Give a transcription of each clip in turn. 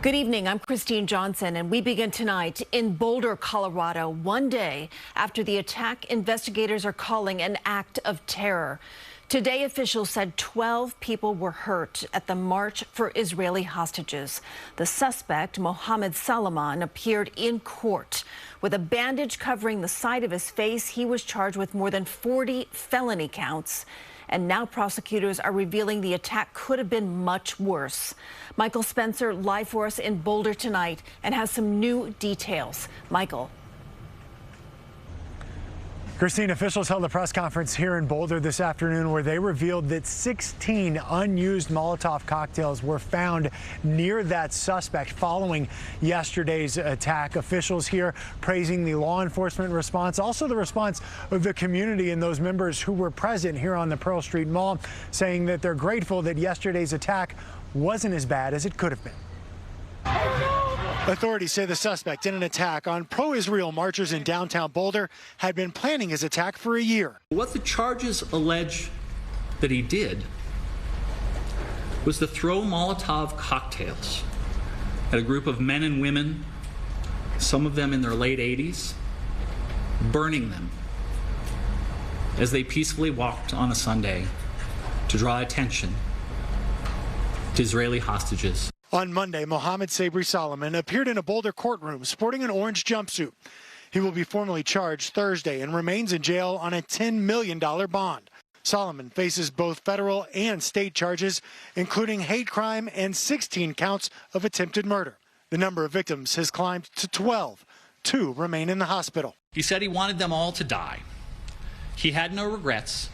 Good evening, I'm Christine Johnson, and we begin tonight in Boulder, Colorado, one day after the attack investigators are calling an act of terror. Today, officials said 12 people were hurt at the March for Israeli Hostages. The suspect, Mohamed Soliman, appeared in court. With a bandage covering the side of his face, he was charged with more than 40 felony counts. And now prosecutors are revealing the attack could have been much worse. Michael Spencer live for us in Boulder tonight and has some new details. Michael. Christine, officials held a press conference here in Boulder this afternoon where they revealed that 16 unused Molotov cocktails were found near that suspect following yesterday's attack. Officials here praising the law enforcement response, also the response of the community and those members who were present here on the Pearl Street Mall, saying that they're grateful that yesterday's attack wasn't as bad as it could have been. Authorities say the suspect in an attack on pro-Israel marchers in downtown Boulder had been planning his attack for a year. What the charges allege that he did was to throw Molotov cocktails at a group of men and women, some of them in their late 80s, burning them as they peacefully walked on a Sunday to draw attention to Israeli hostages. On Monday, Mohamed Soliman appeared in a Boulder courtroom sporting an orange jumpsuit. He will be formally charged Thursday and remains in jail on a $10 million bond. Soliman faces both federal and state charges, including hate crime and 16 counts of attempted murder. The number of victims has climbed to 12. 2 remain in the hospital. He said he wanted them all to die. He had no regrets,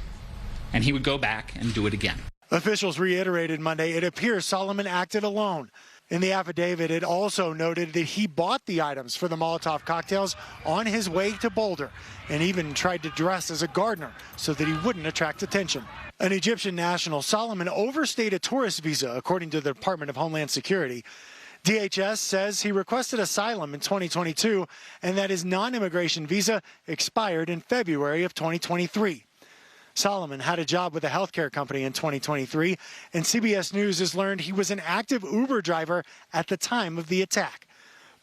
and he would go back and do it again. Officials reiterated Monday it appears Soliman acted alone. In the affidavit, it also noted that he bought the items for the Molotov cocktails on his way to Boulder and even tried to dress as a gardener so that he wouldn't attract attention. An Egyptian national, Soliman overstayed a tourist visa, according to the Department of Homeland Security. DHS says he requested asylum in 2022 and that his non-immigration visa expired in February of 2023. Soliman had a job with a healthcare company in 2023, and CBS News has learned he was an active Uber driver at the time of the attack.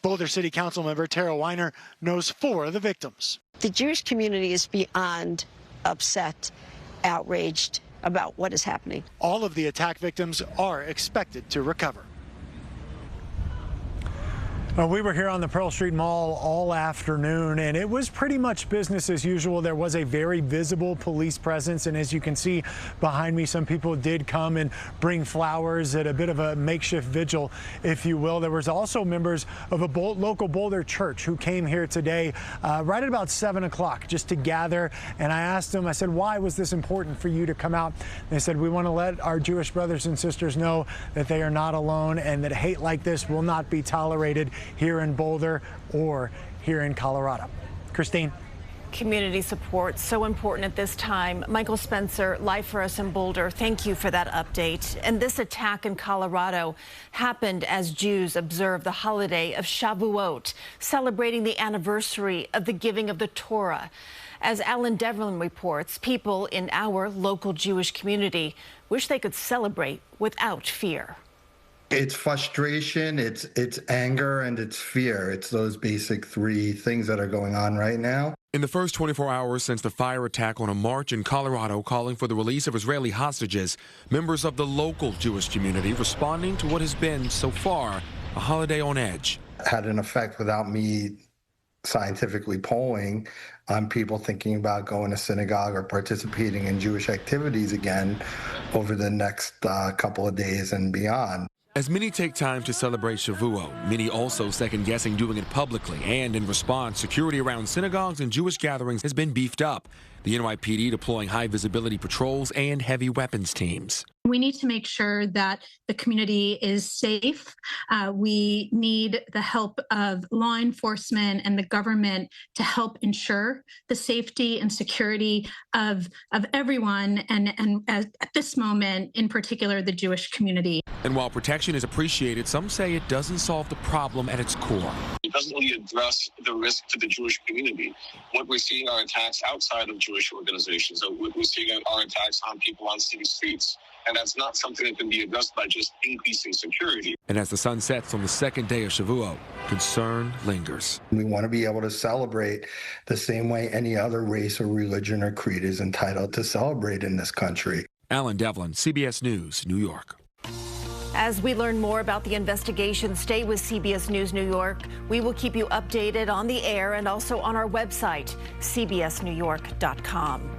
Boulder City Council member Tara Weiner knows 4 of the victims. The Jewish community is beyond upset, outraged about what is happening. All of the attack victims are expected to recover. We were here on the Pearl Street Mall all afternoon, and it was pretty much business as usual. There was a very visible police presence, and as you can see behind me, some people did come and bring flowers at a bit of a makeshift vigil, if you will. There was also members of a local Boulder church who came here today right at about 7 o'clock just to gather, and I asked them, I said, why was this important for you to come out? They said, we want to let our Jewish brothers and sisters know that they are not alone and that hate like this will not be tolerated here in Boulder or here in Colorado. Christine. Community support, so important at this time. Michael Spencer, live for us in Boulder. Thank you for that update. And this attack in Colorado happened as Jews observe the holiday of Shavuot, celebrating the anniversary of the giving of the Torah. As Alan Devlin reports, people in our local Jewish community wish they could celebrate without fear. It's frustration, it's anger, and it's fear. It's those basic 3 things that are going on right now. In the first 24 hours since the fire attack on a march in Colorado calling for the release of Israeli hostages, members of the local Jewish community responding to what has been, so far, a holiday on edge. Had an effect without me scientifically polling on people thinking about going to synagogue or participating in Jewish activities again over the next couple of days and beyond. As many take time to celebrate Shavuot, many also second-guessing doing it publicly, and in response, security around synagogues and Jewish gatherings has been beefed up. The NYPD deploying high-visibility patrols and heavy weapons teams. We need to make sure that the community is safe. We need the help of law enforcement and the government to help ensure the safety and security of everyone, and at this moment, in particular, the Jewish community. And while protection is appreciated, some say it doesn't solve the problem at its core. It doesn't really address the risk to the Jewish community. What we're seeing are attacks outside of Jewish organizations. We're seeing are attacks on people on city streets. And that's not something that can be addressed by just increasing security. And as the sun sets on the second day of Shavuot, concern lingers. We want to be able to celebrate the same way any other race or religion or creed is entitled to celebrate in this country. Alan Devlin, CBS News, New York. As we learn more about the investigation, stay with CBS News New York. We will keep you updated on the air and also on our website, cbsnewyork.com.